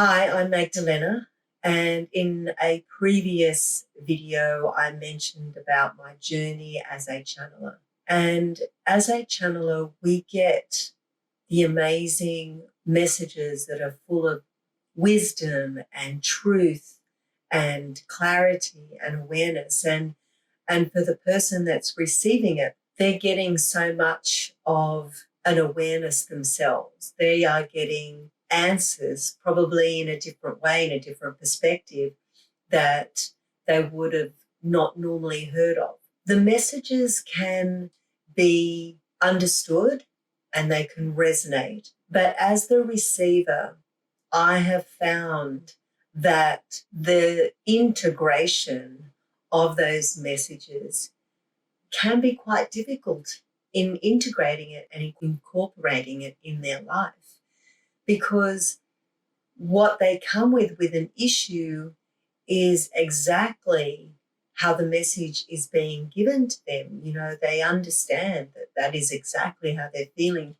Hi, I'm Magdalena, and in a previous video, I mentioned about my journey as a channeler. And as a channeler, we get the amazing messages that are full of wisdom and truth and clarity and awareness. And for the person that's receiving it, they're getting so much of an awareness themselves. They are getting answers, probably in a different way, in a different perspective, that they would have not normally heard of. The messages can be understood and they can resonate. But as the receiver, I have found that the integration of those messages can be quite difficult in integrating it and incorporating it in their life, because what they come with an issue is exactly how the message is being given to them. You know, they understand that that is exactly how they're feeling,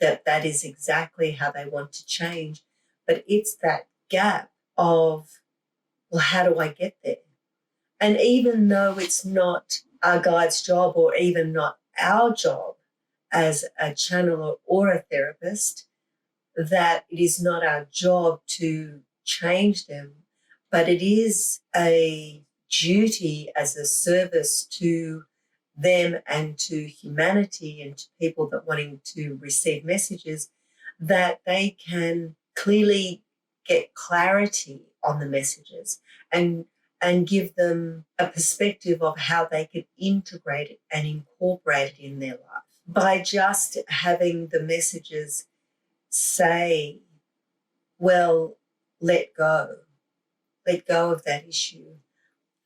that that is exactly how they want to change. But it's that gap of, well, how do I get there? And even though it's not our guide's job, or even not our job as a channeler or a therapist, that it is not our job to change them, but it is a duty as a service to them and to humanity and to people that wanting to receive messages, that they can clearly get clarity on the messages and give them a perspective of how they can integrate it and incorporate it in their life. By just having the messages say, well, let go of that issue,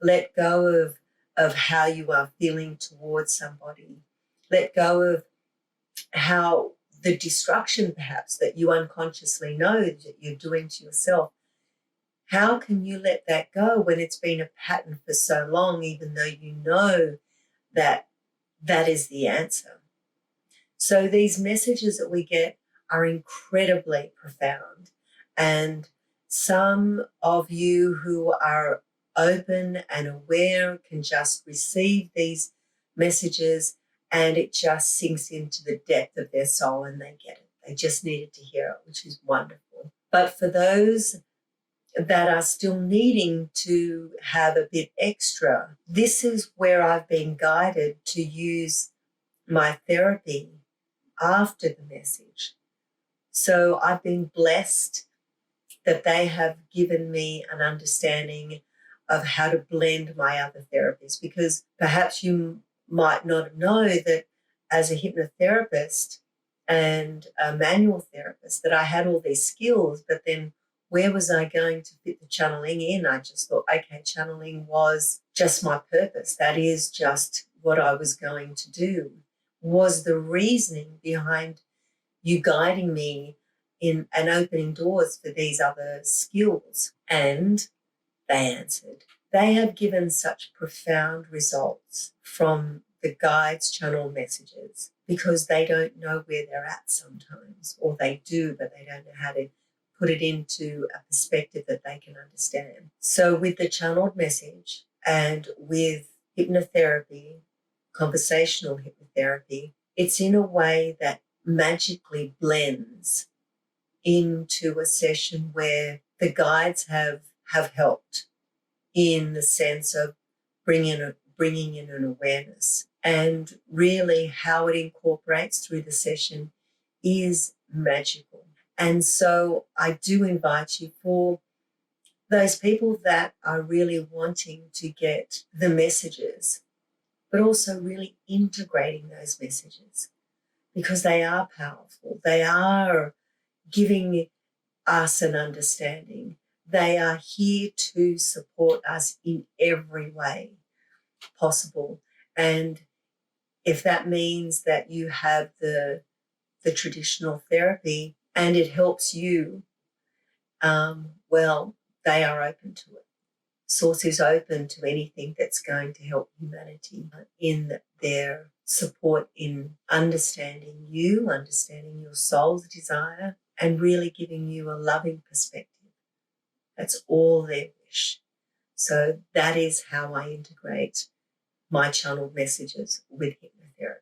let go of how you are feeling towards somebody, let go of how the destruction perhaps that you unconsciously know that you're doing to yourself. How can you let that go when it's been a pattern for so long, even though you know that that is the answer? So these messages that we get are incredibly profound. And some of you who are open and aware can just receive these messages and it just sinks into the depth of their soul and they get it. They just needed to hear it, which is wonderful. But for those that are still needing to have a bit extra, this is where I've been guided to use my therapy after the message. So I've been blessed that they have given me an understanding of how to blend my other therapies, because perhaps you might not know that as a hypnotherapist and a manual therapist that I had all these skills, but then where was I going to fit the channeling in? I just thought, okay, channeling was just my purpose. That is just what I was going to do. Was the reasoning behind you guiding me in and opening doors for these other skills? And they answered. They have given such profound results from the guides' channel messages, because they don't know where they're at sometimes, or they do, but they don't know how to put it into a perspective that they can understand. So with the channeled message and with hypnotherapy, conversational hypnotherapy, it's in a way that magically blends into a session where the guides have helped in the sense of bringing in an awareness. And really how it incorporates through the session is magical. And so I do invite you, for those people that are really wanting to get the messages, but also really integrating those messages, because they are powerful. They are giving us an understanding. They are here to support us in every way possible. And if that means that you have the traditional therapy and it helps you, well, they are open to it. Source is open to anything that's going to help humanity in their support in understanding you, understanding your soul's desire, and really giving you a loving perspective. That's all their wish. So that is how I integrate my channeled messages with hypnotherapy.